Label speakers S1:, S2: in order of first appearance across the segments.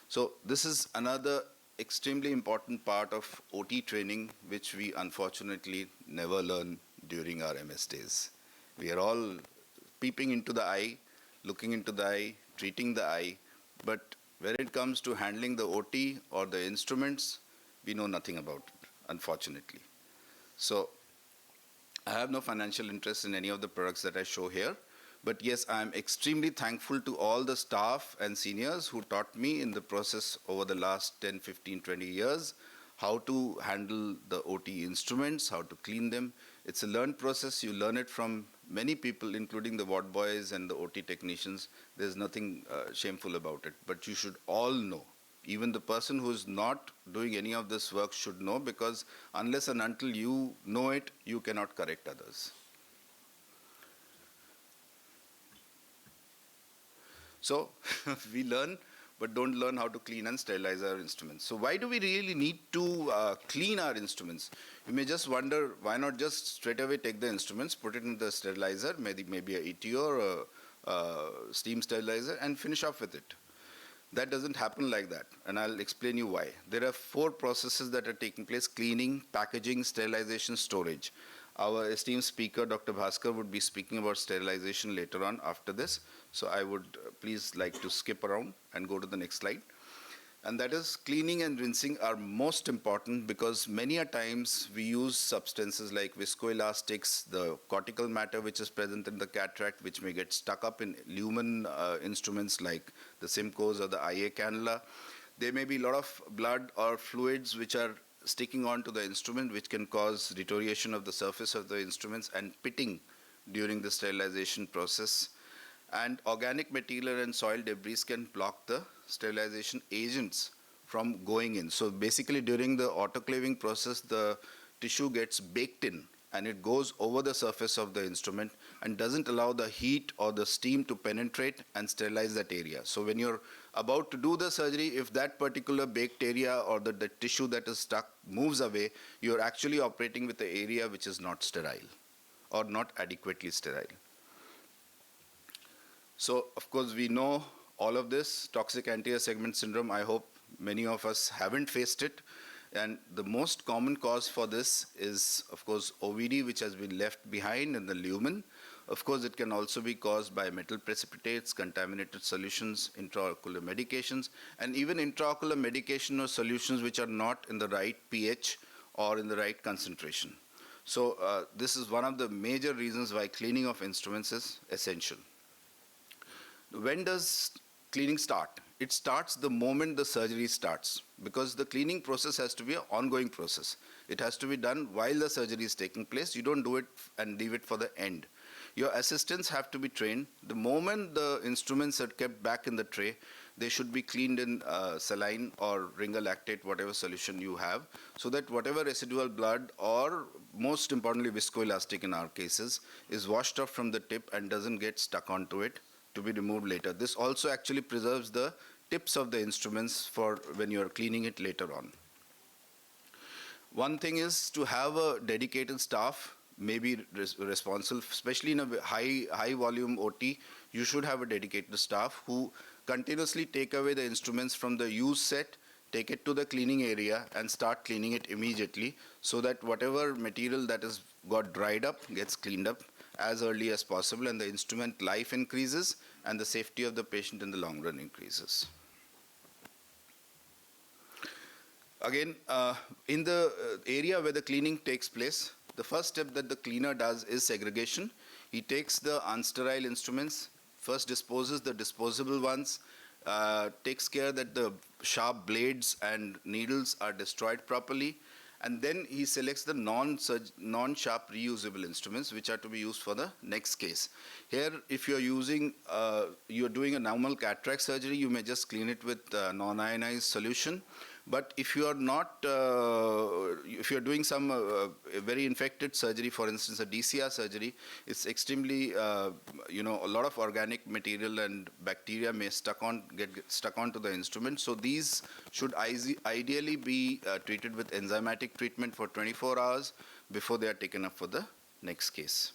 S1: So this is another extremely important part of OT training, which we unfortunately never learn during our MS days. We are all peeping into the eye, looking into the eye, treating the eye, but when it comes to handling the OT or the instruments, we know nothing about it, unfortunately. So I have no financial interest in any of the products that I show here. But yes, I am extremely thankful to all the staff and seniors who taught me in the process over the last 10, 15, 20 years how to handle the OT instruments, how to clean them. It's a learned process. You learn it from many people, including the ward boys and the OT technicians. There's nothing shameful about it. But you should all know. Even the person who is not doing any of this work should know, because unless and until you know it, you cannot correct others. So we learn, but don't learn how to clean and sterilize our instruments. So why do we really need to clean our instruments? You may just wonder, why not just straight away take the instruments, put it in the sterilizer, maybe a ETO or a steam sterilizer, and finish off with it. That doesn't happen like that, and I'll explain you why. There are 4 processes that are taking place: cleaning, packaging, sterilization, storage. Our esteemed speaker, Dr. Bhaskar, would be speaking about sterilization later on after this. So I would please like to skip around and go to the next slide. And that is, cleaning and rinsing are most important, because many a times we use substances like viscoelastics, the cortical matter which is present in the cataract, which may get stuck up in lumen instruments like the Simcoes or the IA cannula. There may be a lot of blood or fluids which are sticking onto the instrument, which can cause deterioration of the surface of the instruments and pitting during the sterilization process. And organic material and soil debris can block the sterilization agents from going in. So basically during the autoclaving process, the tissue gets baked in and it goes over the surface of the instrument and doesn't allow the heat or the steam to penetrate and sterilize that area. So when you're about to do the surgery, if that particular baked area or the tissue that is stuck moves away, you're actually operating with the area which is not sterile or not adequately sterile. So of course we know all of this, toxic anterior segment syndrome. I hope many of us haven't faced it. And the most common cause for this is, of course, OVD, which has been left behind in the lumen. Of course, it can also be caused by metal precipitates, contaminated solutions, intraocular medications, and even intraocular medication or solutions which are not in the right pH or in the right concentration. So this is one of the major reasons why cleaning of instruments is essential. When does cleaning start? It starts the moment the surgery starts, because the cleaning process has to be an ongoing process. It has to be done while the surgery is taking place. You don't do it and leave it for the end. Your assistants have to be trained. The moment the instruments are kept back in the tray, they should be cleaned in saline or ringer lactate, whatever solution you have, so that whatever residual blood, or most importantly viscoelastic in our cases, is washed off from the tip and doesn't get stuck onto it to be removed later. This also actually preserves the tips of the instruments for when you are cleaning it later on. One thing is to have a dedicated staff, maybe responsible, especially in a high volume OT. You should have a dedicated staff who continuously take away the instruments from the use set, take it to the cleaning area and start cleaning it immediately, so that whatever material that has got dried up gets cleaned up as early as possible, and the instrument life increases and the safety of the patient in the long run increases. Again, in the area where the cleaning takes place, the first step that the cleaner does is segregation. He takes the unsterile instruments, first disposes the disposable ones, takes care that the sharp blades and needles are destroyed properly, and then he selects the non-sharp reusable instruments which are to be used for the next case. Here, if you're doing a normal cataract surgery, you may just clean it with non-ionized solution. But if you are not, if you're doing some very infected surgery, for instance, a DCR surgery, it's extremely, a lot of organic material and bacteria may get stuck onto the instrument. So these should ideally be treated with enzymatic treatment for 24 hours before they are taken up for the next case.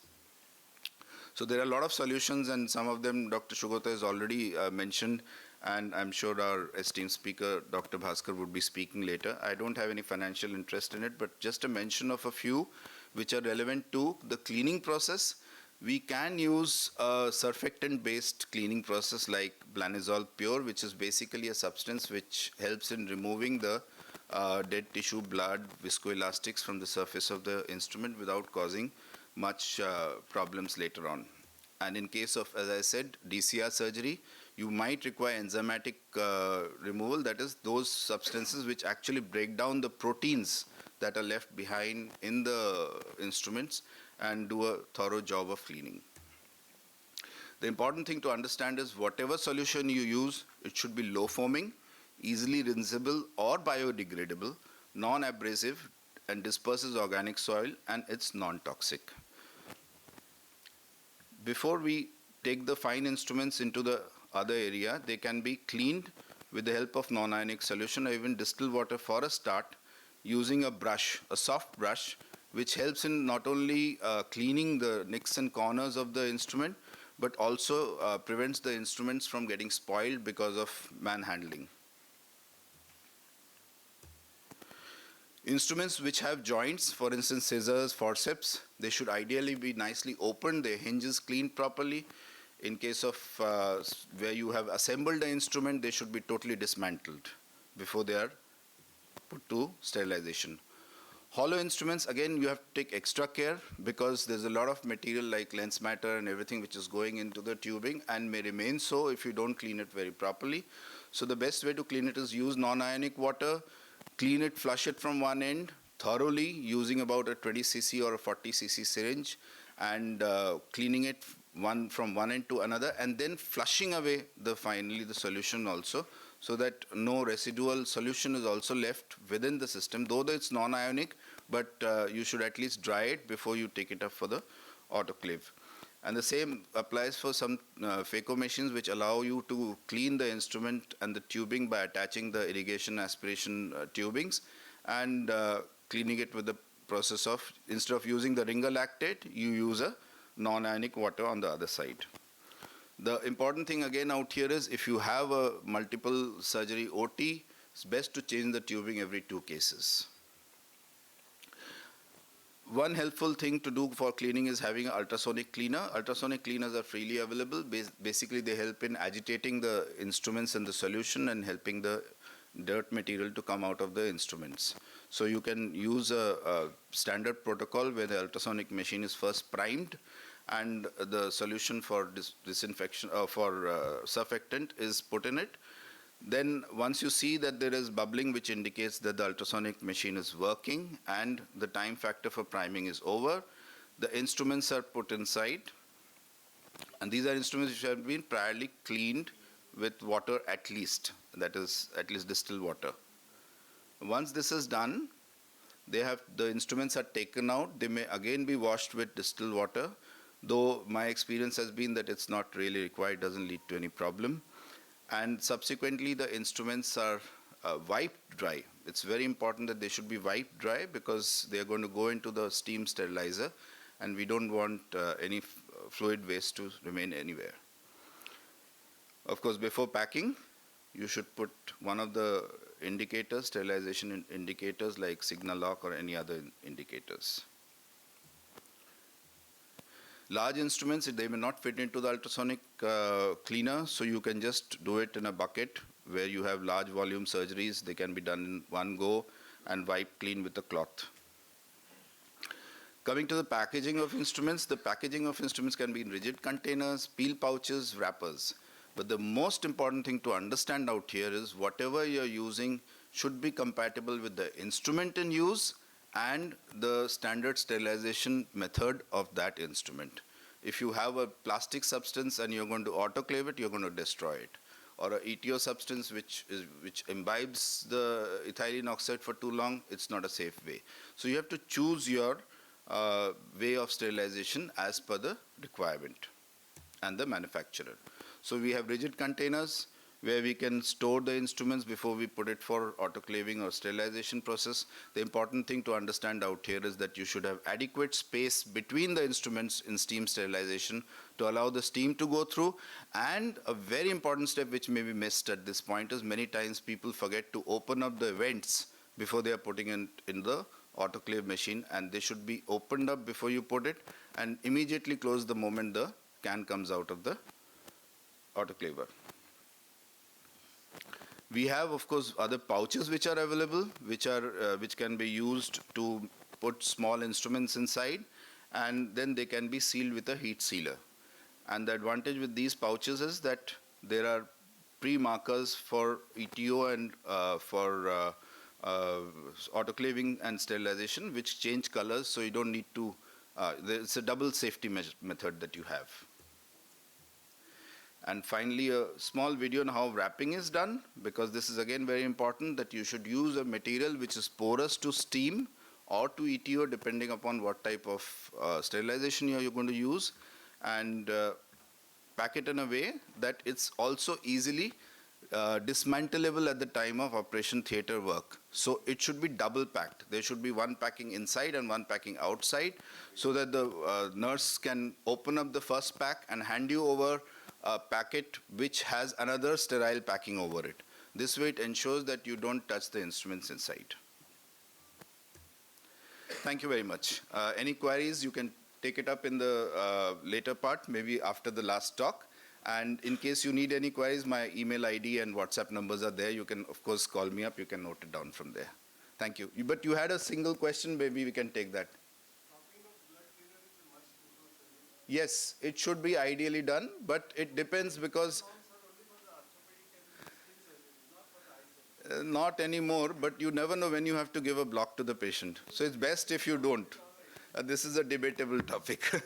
S1: So there are a lot of solutions, and some of them Dr. Shugota has already mentioned. and I'm sure our esteemed speaker, Dr. Bhaskar, would be speaking later. I don't have any financial interest in it, but just a mention of a few which are relevant to the cleaning process. We can use a surfactant-based cleaning process like Blanazol Pure, which is basically a substance which helps in removing the dead tissue, blood, viscoelastics from the surface of the instrument without causing much problems later on. And in case of, as I said, DCR surgery, you might require enzymatic removal, that is those substances which actually break down the proteins that are left behind in the instruments and do a thorough job of cleaning. The important thing to understand is whatever solution you use, it should be low foaming, easily rinsable or biodegradable, non-abrasive, and disperses organic soil, and it's non-toxic. Before we take the fine instruments into the other area, they can be cleaned with the help of non-ionic solution or even distilled water for a start, using a brush, a soft brush, which helps in not only cleaning the nicks and corners of the instrument, but also prevents the instruments from getting spoiled because of manhandling. Instruments which have joints, for instance scissors, forceps, they should ideally be nicely opened, their hinges cleaned properly. In case of where you have assembled the instrument, they should be totally dismantled before they are put to sterilization. Hollow instruments, again, you have to take extra care because there's a lot of material like lens matter and everything which is going into the tubing and may remain so if you don't clean it very properly. So the best way to clean it is use non-ionic water, clean it, flush it from one end thoroughly using about a 20 cc or a 40 cc syringe, and cleaning it from one end to another, and then flushing away finally the solution also, so that no residual solution is also left within the system, though it's non-ionic, but you should at least dry it before you take it up for the autoclave. And the same applies for some phaco machines which allow you to clean the instrument and the tubing by attaching the irrigation aspiration tubings and cleaning it with the process of, instead of using the ringer lactate, you use a non-ionic water on the other side. The important thing again out here is if you have a multiple surgery OT, it's best to change the tubing every 2 cases. One helpful thing to do for cleaning is having an ultrasonic cleaner. Ultrasonic cleaners are freely available. Basically, they help in agitating the instruments and the solution and helping the dirt material to come out of the instruments. So you can use a standard protocol where the ultrasonic machine is first primed and the solution for disinfection for surfactant is put in it. Then once you see that there is bubbling, which indicates that the ultrasonic machine is working and the time factor for priming is over, the instruments are put inside. And these are instruments which have been priorly cleaned with water at least, that is at least distilled water. Once this is done, the instruments are taken out. They may again be washed with distilled water, though my experience has been that it's not really required, doesn't lead to any problem. And subsequently, the instruments are wiped dry. It's very important that they should be wiped dry because they are going to go into the steam sterilizer, and we don't want any fluid waste to remain anywhere. Of course, before packing, you should put one of the indicators, sterilization indicators like signal lock or any other indicators. Large instruments, they may not fit into the ultrasonic cleaner, so you can just do it in a bucket where you have large volume surgeries. They can be done in one go and wiped clean with a cloth. Coming to the packaging of instruments, the packaging of instruments can be in rigid containers, peel pouches, wrappers. But the most important thing to understand out here is whatever you're using should be compatible with the instrument in use and the standard sterilization method of that instrument. If you have a plastic substance and you're going to autoclave it, you're going to destroy it. Or a ETO substance which imbibes the ethylene oxide for too long, it's not a safe way. So you have to choose your way of sterilization as per the requirement and the manufacturer. So we have rigid containers where we can store the instruments before we put it for autoclaving or sterilization process. The important thing to understand out here is that you should have adequate space between the instruments in steam sterilization to allow the steam to go through. And a very important step which may be missed at this point is many times people forget to open up the vents before they are putting it in the autoclave machine, and they should be opened up before you put it and immediately close the moment the can comes out of the autoclaver. We have, of course, other pouches which are available, which can be used to put small instruments inside, and then they can be sealed with a heat sealer. And the advantage with these pouches is that there are pre-markers for ETO and for autoclaving and sterilization, which change colors, so you don't need to, it's a double safety method that you have. And finally, a small video on how wrapping is done, because this is again very important, that you should use a material which is porous to steam or to ETO, depending upon what type of sterilization you're going to use, and pack it in a way that it's also easily dismantleable at the time of operation theater work. So it should be double packed. There should be one packing inside and one packing outside, so that the nurse can open up the first pack and hand you over a packet which has another sterile packing over it. This way it ensures that you don't touch the instruments inside. Thank you very much. Any queries, you can take it up in the later part, maybe after the last talk. And in case you need any queries, my email ID and WhatsApp numbers are there. You can, of course, call me up. You can note it down from there. Thank you. But you had a single question. Maybe we can take that. Yes, it should be ideally done, but it depends, because not anymore, but you never know when you have to give a block to the patient. So it's best if you don't. This is a debatable topic.